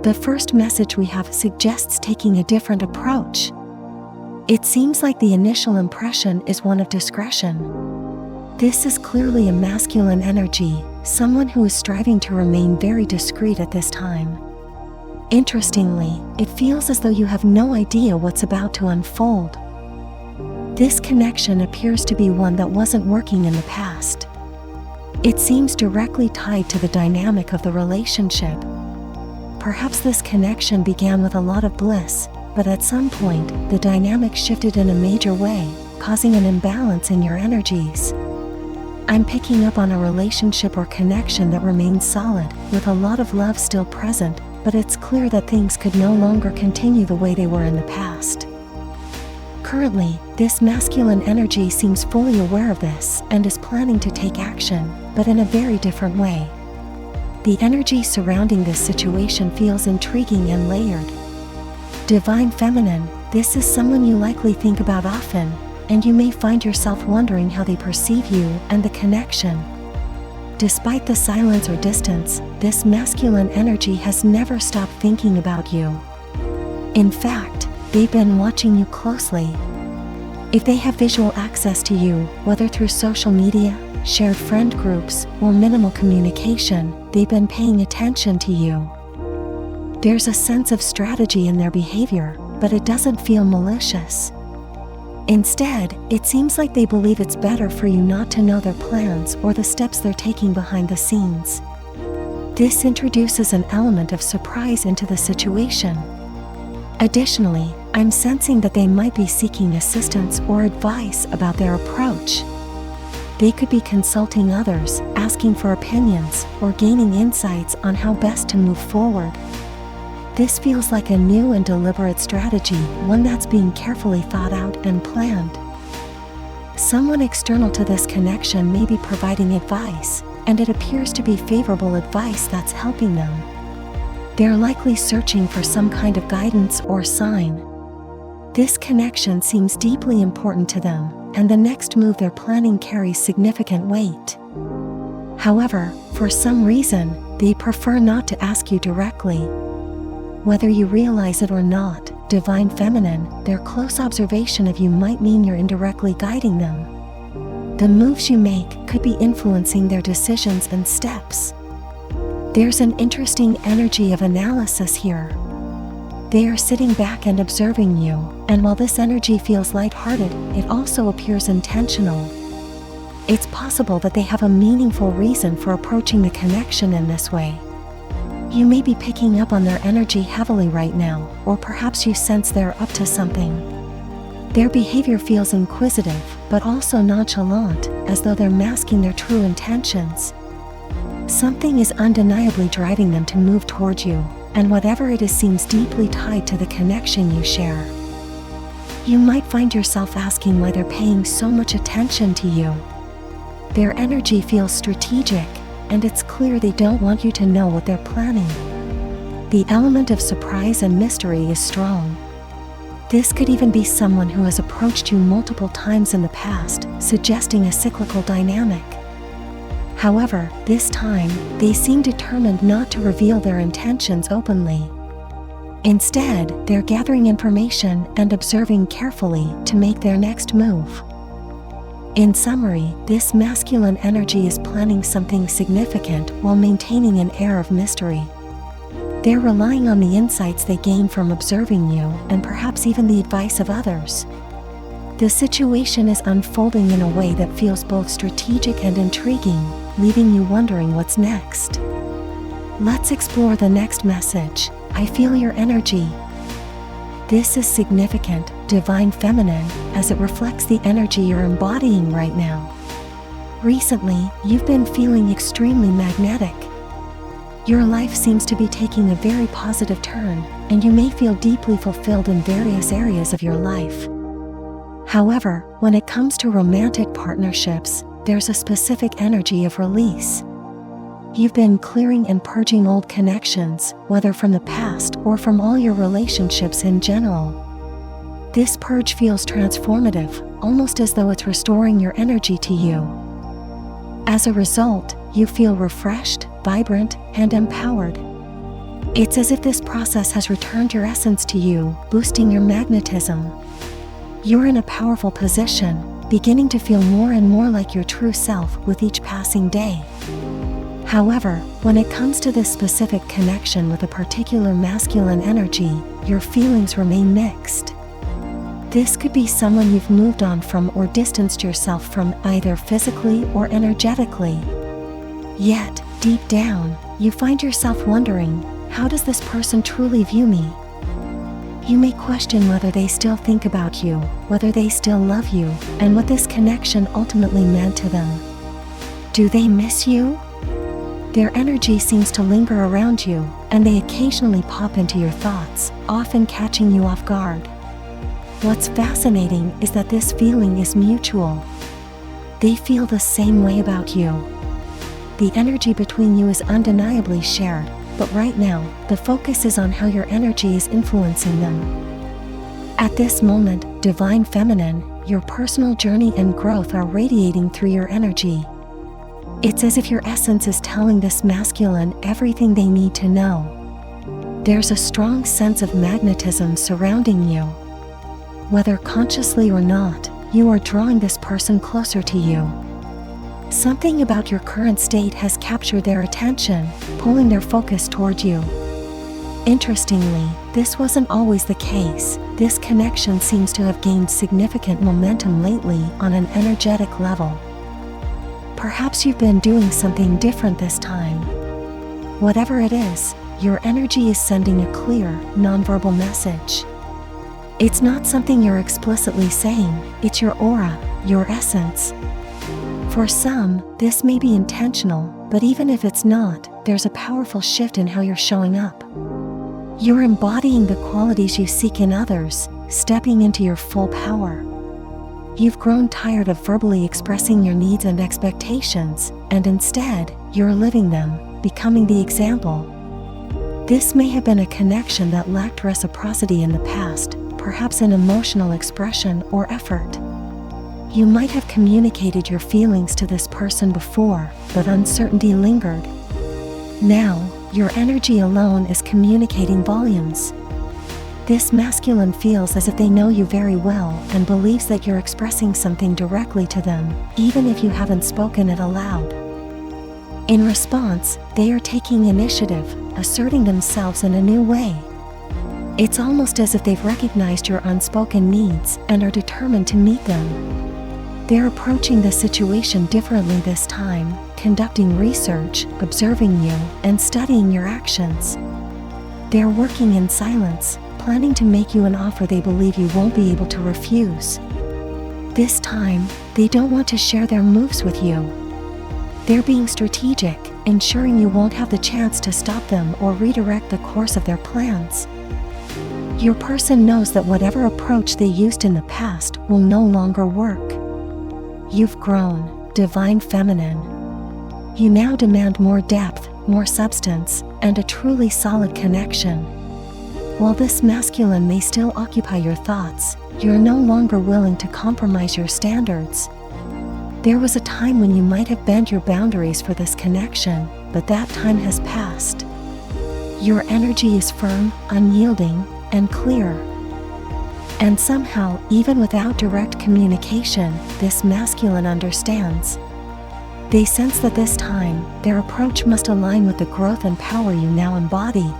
The first message we have suggests taking a different approach. It seems like the initial impression is one of discretion. This is clearly a masculine energy, someone who is striving to remain very discreet at this time. Interestingly, it feels as though you have no idea what's about to unfold. This connection appears to be one that wasn't working in the past. It seems directly tied to the dynamic of the relationship. Perhaps this connection began with a lot of bliss, but at some point, the dynamic shifted in a major way, causing an imbalance in your energies. I'm picking up on a relationship or connection that remains solid, with a lot of love still present, but it's clear that things could no longer continue the way they were in the past. Currently, this masculine energy seems fully aware of this and is planning to take action, but in a very different way. The energy surrounding this situation feels intriguing and layered. Divine Feminine, this is someone you likely think about often, and you may find yourself wondering how they perceive you and the connection. Despite the silence or distance, this masculine energy has never stopped thinking about you. In fact, they've been watching you closely. If they have visual access to you, whether through social media, shared friend groups, or minimal communication, they've been paying attention to you. There's a sense of strategy in their behavior, but it doesn't feel malicious. Instead, it seems like they believe it's better for you not to know their plans or the steps they're taking behind the scenes. This introduces an element of surprise into the situation. Additionally, I'm sensing that they might be seeking assistance or advice about their approach. They could be consulting others, asking for opinions, or gaining insights on how best to move forward. This feels like a new and deliberate strategy, one that's being carefully thought out and planned. Someone external to this connection may be providing advice, and it appears to be favorable advice that's helping them. They're likely searching for some kind of guidance or sign. This connection seems deeply important to them, and the next move they're planning carries significant weight. However, for some reason, they prefer not to ask you directly. Whether you realize it or not, Divine Feminine, their close observation of you might mean you're indirectly guiding them. The moves you make could be influencing their decisions and steps. There's an interesting energy of analysis here. They are sitting back and observing you, and while this energy feels lighthearted, it also appears intentional. It's possible that they have a meaningful reason for approaching the connection in this way. You may be picking up on their energy heavily right now, or perhaps you sense they're up to something. Their behavior feels inquisitive, but also nonchalant, as though they're masking their true intentions. Something is undeniably driving them to move toward you, and whatever it is seems deeply tied to the connection you share. You might find yourself asking why they're paying so much attention to you. Their energy feels strategic, and it's clear they don't want you to know what they're planning. The element of surprise and mystery is strong. This could even be someone who has approached you multiple times in the past, suggesting a cyclical dynamic. However, this time, they seem determined not to reveal their intentions openly. Instead, they're gathering information and observing carefully to make their next move. In summary, this masculine energy is planning something significant while maintaining an air of mystery. They're relying on the insights they gain from observing you and perhaps even the advice of others. The situation is unfolding in a way that feels both strategic and intriguing, leaving you wondering what's next. Let's explore the next message. I feel your energy. This is significant, Divine Feminine, as it reflects the energy you're embodying right now. Recently, you've been feeling extremely magnetic. Your life seems to be taking a very positive turn, and you may feel deeply fulfilled in various areas of your life. However, when it comes to romantic partnerships, there's a specific energy of release. You've been clearing and purging old connections, whether from the past or from all your relationships in general. This purge feels transformative, almost as though it's restoring your energy to you. As a result, you feel refreshed, vibrant, and empowered. It's as if this process has returned your essence to you, boosting your magnetism. You're in a powerful position, beginning to feel more and more like your true self with each passing day. However, when it comes to this specific connection with a particular masculine energy, your feelings remain mixed. This could be someone you've moved on from or distanced yourself from, either physically or energetically. Yet, deep down, you find yourself wondering, how does this person truly view me? You may question whether they still think about you, whether they still love you, and what this connection ultimately meant to them. Do they miss you? Their energy seems to linger around you, and they occasionally pop into your thoughts, often catching you off guard. What's fascinating is that this feeling is mutual. They feel the same way about you. The energy between you is undeniably shared, but right now, the focus is on how your energy is influencing them. At this moment, Divine Feminine, your personal journey and growth are radiating through your energy. It's as if your essence is telling this masculine everything they need to know. There's a strong sense of magnetism surrounding you. Whether consciously or not, you are drawing this person closer to you. Something about your current state has captured their attention, pulling their focus toward you. Interestingly, this wasn't always the case. This connection seems to have gained significant momentum lately on an energetic level. Perhaps you've been doing something different this time. Whatever it is, your energy is sending a clear, nonverbal message. It's not something you're explicitly saying, it's your aura, your essence. For some, this may be intentional, but even if it's not, there's a powerful shift in how you're showing up. You're embodying the qualities you seek in others, stepping into your full power. You've grown tired of verbally expressing your needs and expectations, and instead, you're living them, becoming the example. This may have been a connection that lacked reciprocity in the past, perhaps in emotional expression or effort. You might have communicated your feelings to this person before, but uncertainty lingered. Now, your energy alone is communicating volumes. This masculine feels as if they know you very well and believes that you're expressing something directly to them, even if you haven't spoken it aloud. In response, they are taking initiative, asserting themselves in a new way. It's almost as if they've recognized your unspoken needs and are determined to meet them. They're approaching the situation differently this time, conducting research, observing you, and studying your actions. They're working in silence, planning to make you an offer they believe you won't be able to refuse. This time, they don't want to share their moves with you. They're being strategic, ensuring you won't have the chance to stop them or redirect the course of their plans. Your person knows that whatever approach they used in the past will no longer work. You've grown, Divine Feminine. You now demand more depth, more substance, and a truly solid connection. While this masculine may still occupy your thoughts, you're no longer willing to compromise your standards. There was a time when you might have bent your boundaries for this connection, but that time has passed. Your energy is firm, unyielding, and clear. And somehow, even without direct communication, this masculine understands. They sense that this time, their approach must align with the growth and power you now embody.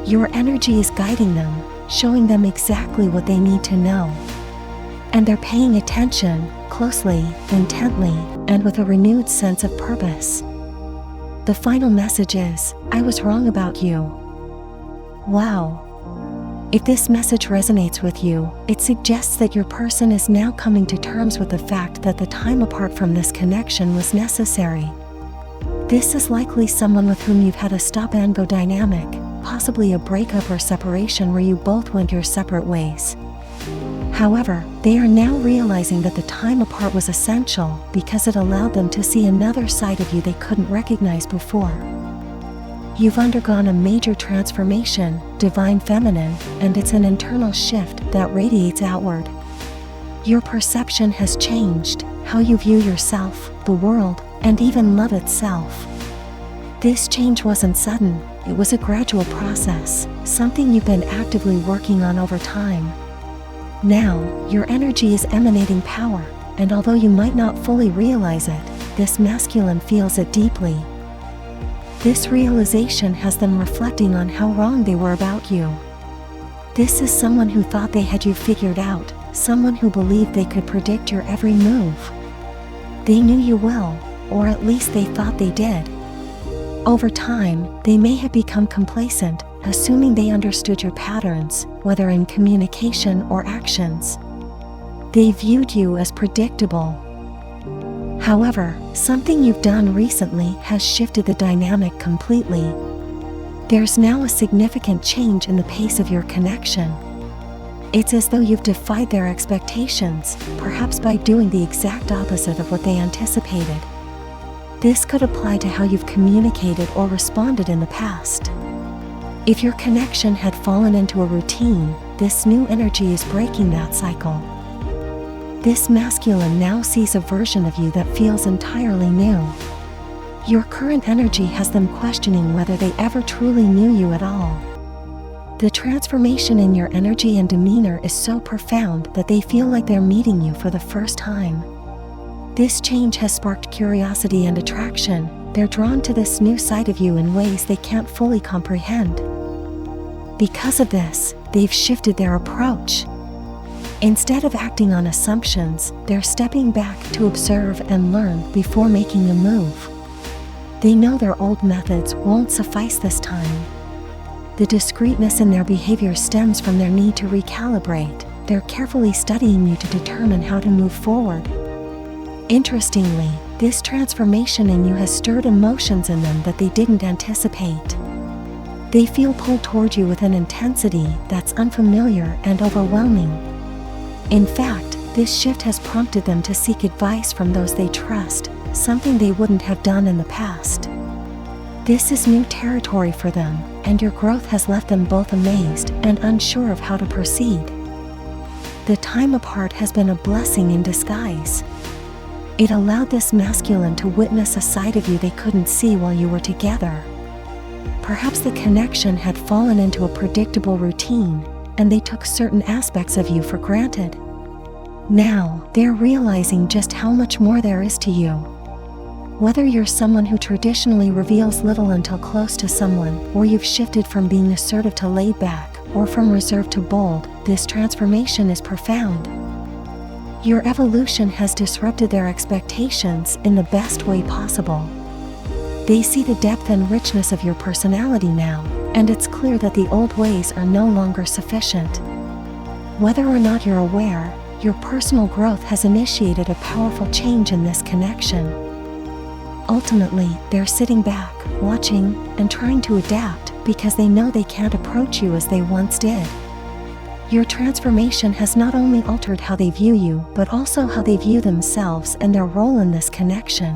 Your energy is guiding them, showing them exactly what they need to know. And they're paying attention, closely, intently, and with a renewed sense of purpose. The final message is, I was wrong about you. Wow. If this message resonates with you, it suggests that your person is now coming to terms with the fact that the time apart from this connection was necessary. This is likely someone with whom you've had a stop-and-go dynamic, possibly a breakup or separation where you both went your separate ways. However, they are now realizing that the time apart was essential because it allowed them to see another side of you they couldn't recognize before. You've undergone a major transformation, Divine Feminine, and it's an internal shift that radiates outward. Your perception has changed, how you view yourself, the world, and even love itself. This change wasn't sudden, it was a gradual process, something you've been actively working on over time. Now, your energy is emanating power, and although you might not fully realize it, this masculine feels it deeply. This realization has them reflecting on how wrong they were about you. This is someone who thought they had you figured out, someone who believed they could predict your every move. They knew you well, or at least they thought they did. Over time, they may have become complacent, assuming they understood your patterns, whether in communication or actions. They viewed you as predictable. However, something you've done recently has shifted the dynamic completely. There's now a significant change in the pace of your connection. It's as though you've defied their expectations, perhaps by doing the exact opposite of what they anticipated. This could apply to how you've communicated or responded in the past. If your connection had fallen into a routine, this new energy is breaking that cycle. This masculine now sees a version of you that feels entirely new. Your current energy has them questioning whether they ever truly knew you at all. The transformation in your energy and demeanor is so profound that they feel like they're meeting you for the first time. This change has sparked curiosity and attraction. They're drawn to this new side of you in ways they can't fully comprehend. Because of this, they've shifted their approach. Instead of acting on assumptions, they're stepping back to observe and learn before making a move. They know their old methods won't suffice this time. The discreetness in their behavior stems from their need to recalibrate. They're carefully studying you to determine how to move forward. Interestingly, this transformation in you has stirred emotions in them that they didn't anticipate. They feel pulled toward you with an intensity that's unfamiliar and overwhelming. In fact, this shift has prompted them to seek advice from those they trust, something they wouldn't have done in the past. This is new territory for them, and your growth has left them both amazed and unsure of how to proceed. The time apart has been a blessing in disguise. It allowed this masculine to witness a side of you they couldn't see while you were together. Perhaps the connection had fallen into a predictable routine, and they took certain aspects of you for granted. Now, they're realizing just how much more there is to you. Whether you're someone who traditionally reveals little until close to someone, or you've shifted from being assertive to laid back, or from reserved to bold, this transformation is profound. Your evolution has disrupted their expectations in the best way possible. They see the depth and richness of your personality now, and it's clear that the old ways are no longer sufficient. Whether or not you're aware, your personal growth has initiated a powerful change in this connection. Ultimately, they're sitting back, watching, and trying to adapt because they know they can't approach you as they once did. Your transformation has not only altered how they view you, but also how they view themselves and their role in this connection.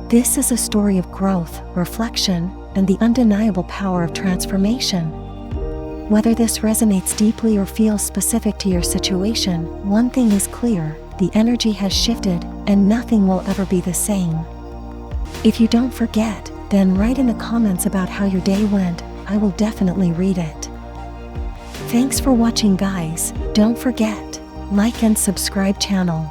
This is a story of growth, reflection, and the undeniable power of transformation. Whether this resonates deeply or feels specific to your situation, one thing is clear: the energy has shifted, and nothing will ever be the same. If you don't forget, then write in the comments about how your day went. I will definitely read it. Thanks for watching, guys. Don't forget, like and subscribe channel.